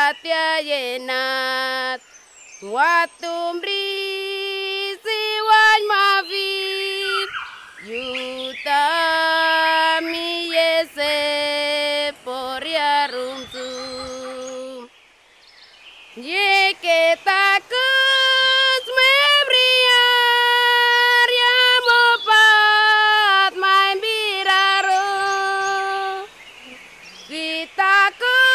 satya yenat watumri siwan mavit yutami yese porya rumsum yeke takus mebriar yamopat main biraro sitakur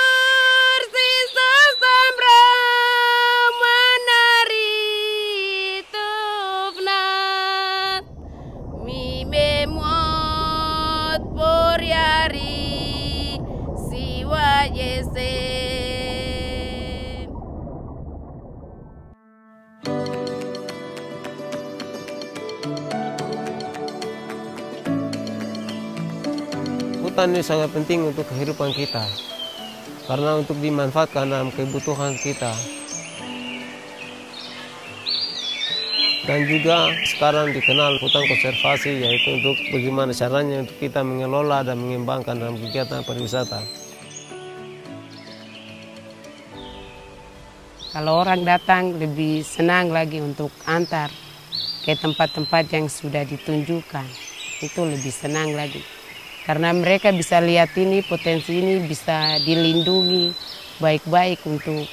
sisos tambram manari tufnat mi memot poryari siwa yese. Hutan ini sangat penting untuk kehidupan kita, karena untuk dimanfaatkan dalam kebutuhan kita. Dan juga sekarang dikenal hutan konservasi, yaitu untuk bagaimana caranya untuk kita mengelola dan mengembangkan dalam kegiatan pariwisata. Kalau orang datang lebih senang lagi untuk antar ke tempat-tempat yang sudah ditunjukkan, itu lebih senang lagi. Karena mereka bisa lihat ini, potensi ini bisa dilindungi baik-baik untuk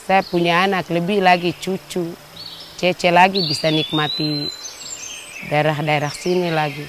saya punya anak, lebih lagi cucu, cece lagi bisa nikmati daerah-daerah sini lagi.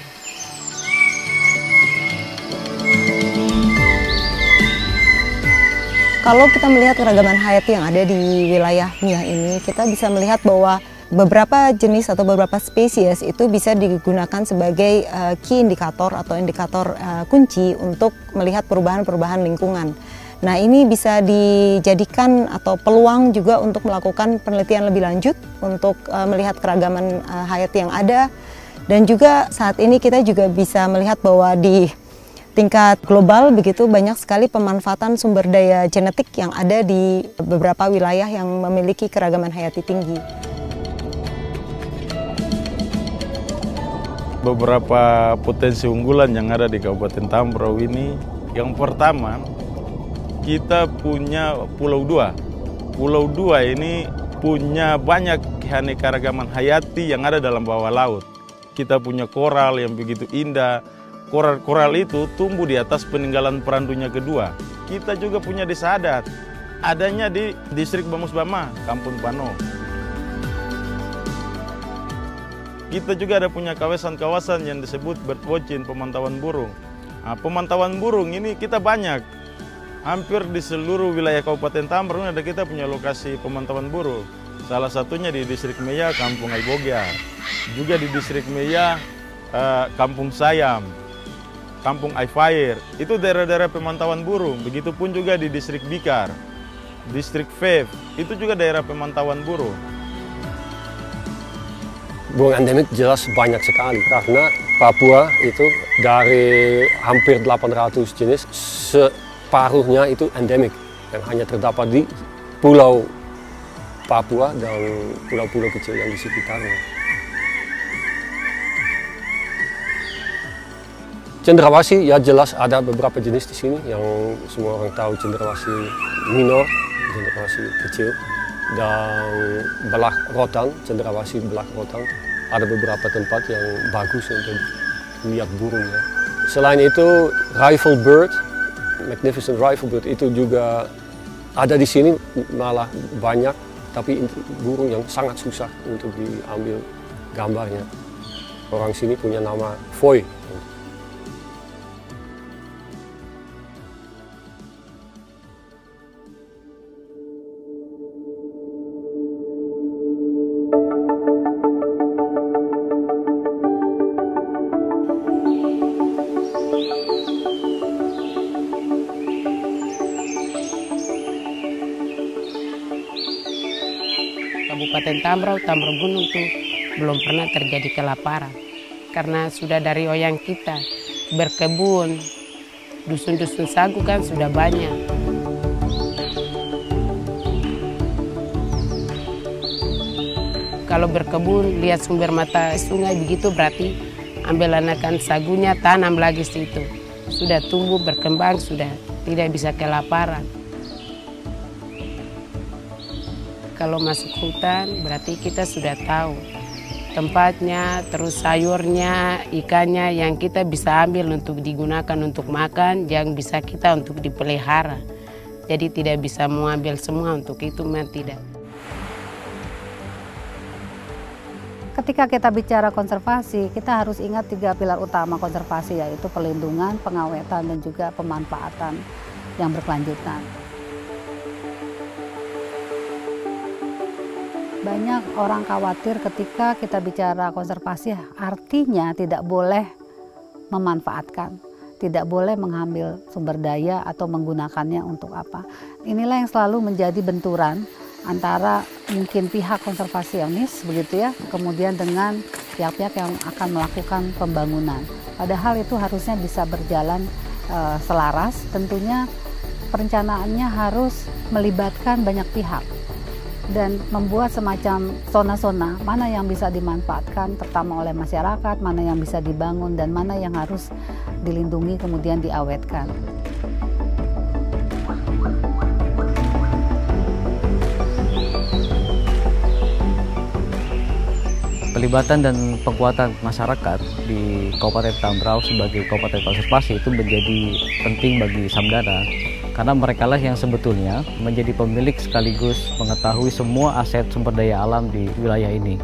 Kalau kita melihat keragaman hayati yang ada di wilayah Miyah ini, kita bisa melihat bahwa beberapa jenis atau beberapa spesies itu bisa digunakan sebagai key indikator atau indikator kunci untuk melihat perubahan-perubahan lingkungan. Nah, ini bisa dijadikan atau peluang juga untuk melakukan penelitian lebih lanjut untuk melihat keragaman hayati yang ada. Dan juga saat ini kita juga bisa melihat bahwa di tingkat global begitu banyak sekali pemanfaatan sumber daya genetik yang ada di beberapa wilayah yang memiliki keragaman hayati tinggi. Beberapa potensi unggulan yang ada di Kabupaten Tambrau ini, yang pertama kita punya Pulau Dua. Pulau Dua ini punya banyak keanekaragaman hayati yang ada dalam bawah laut. Kita punya koral yang begitu indah. Koral-koral itu tumbuh di atas peninggalan Perang Dunia Kedua. Kita juga punya desa adat, adanya di distrik Bamusbama, Kampung Pano. Kita juga ada punya kawasan-kawasan yang disebut birdwatching, pemantauan burung. Nah, pemantauan burung ini kita banyak. Hampir di seluruh wilayah Kabupaten Tambrau ada kita punya lokasi pemantauan burung. Salah satunya di distrik Meya, Kampung Aibogyar. Juga di distrik Meya, Kampung Sayam, Kampung Aifair. Itu daerah-daerah pemantauan burung. Begitupun juga di distrik Bikar, distrik Fev. Itu juga daerah pemantauan burung. Burung endemik jelas banyak sekali karena Papua itu dari hampir 800 jenis, separuhnya itu endemik yang hanya terdapat di Pulau Papua dan pulau-pulau kecil yang di sekitarnya. Cendrawasih ya jelas ada beberapa jenis di sini yang semua orang tahu, cendrawasih minor, cendrawasih kecil. Dan belak rotan, cendrawasih belak rotan, ada beberapa tempat yang bagus untuk lihat burungnya. Selain itu, rifle bird, magnificent rifle bird itu juga ada di sini, malah banyak, tapi burung yang sangat susah untuk diambil gambarnya. Orang sini punya nama Foy. Kabupaten Tambrau, Tambrau Gunung tuh belum pernah terjadi kelaparan. Karena sudah dari oyang kita berkebun, dusun-dusun sagu kan sudah banyak. Kalau berkebun, lihat sumber mata sungai begitu berarti ambil anakan sagunya, tanam lagi situ. Sudah tumbuh, berkembang, sudah tidak bisa kelaparan. kalau masuk hutan berarti kita sudah tahu tempatnya, terus sayurnya, ikannya yang kita bisa ambil untuk digunakan untuk makan, yang bisa kita untuk dipelihara. Jadi tidak bisa mengambil semua untuk itu, tidak. Ketika kita bicara konservasi, kita harus ingat 3 pilar utama konservasi, yaitu perlindungan, pengawetan, dan juga pemanfaatan yang berkelanjutan. Banyak orang khawatir ketika kita bicara konservasi, artinya tidak boleh memanfaatkan, tidak boleh mengambil sumber daya atau menggunakannya untuk apa. Inilah yang selalu menjadi benturan antara mungkin pihak konservasionis begitu ya, kemudian dengan pihak-pihak yang akan melakukan pembangunan. Padahal itu harusnya bisa berjalan selaras, tentunya perencanaannya harus melibatkan banyak pihak dan membuat semacam zona-zona mana yang bisa dimanfaatkan terutama oleh masyarakat, mana yang bisa dibangun dan mana yang harus dilindungi kemudian diawetkan. Pelibatan dan penguatan masyarakat di Kabupaten Tambrau sebagai kabupaten konservasi itu menjadi penting bagi Samdana, karena merekalah yang sebetulnya menjadi pemilik sekaligus mengetahui semua aset sumber daya alam di wilayah ini.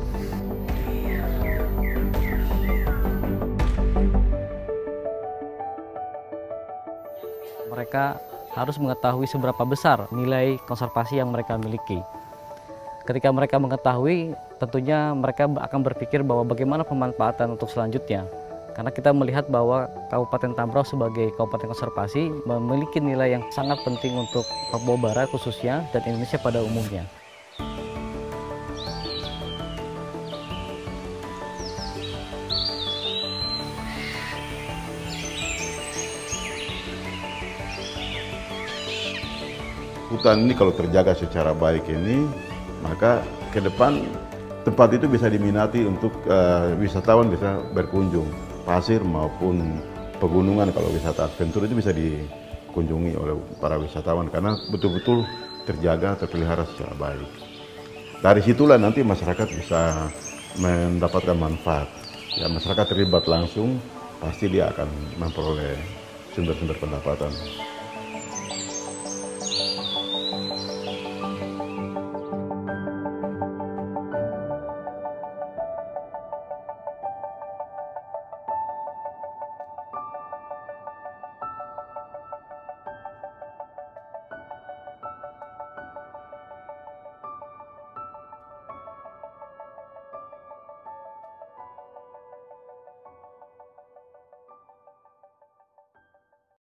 Mereka harus mengetahui seberapa besar nilai konservasi yang mereka miliki. Ketika mereka mengetahui, tentunya mereka akan berpikir bahwa bagaimana pemanfaatan untuk selanjutnya. Karena kita melihat bahwa Kabupaten Tambrau sebagai kabupaten konservasi memiliki nilai yang sangat penting untuk Papua Barat khususnya dan Indonesia pada umumnya. Hutan ini kalau terjaga secara baik ini, maka ke depan tempat itu bisa diminati untuk wisatawan bisa berkunjung. Pasir maupun pegunungan kalau wisata adventure itu bisa dikunjungi oleh para wisatawan karena betul-betul terjaga, terpelihara secara baik. Dari situlah nanti masyarakat bisa mendapatkan manfaat. Ya, masyarakat terlibat langsung, pasti dia akan memperoleh sumber-sumber pendapatan.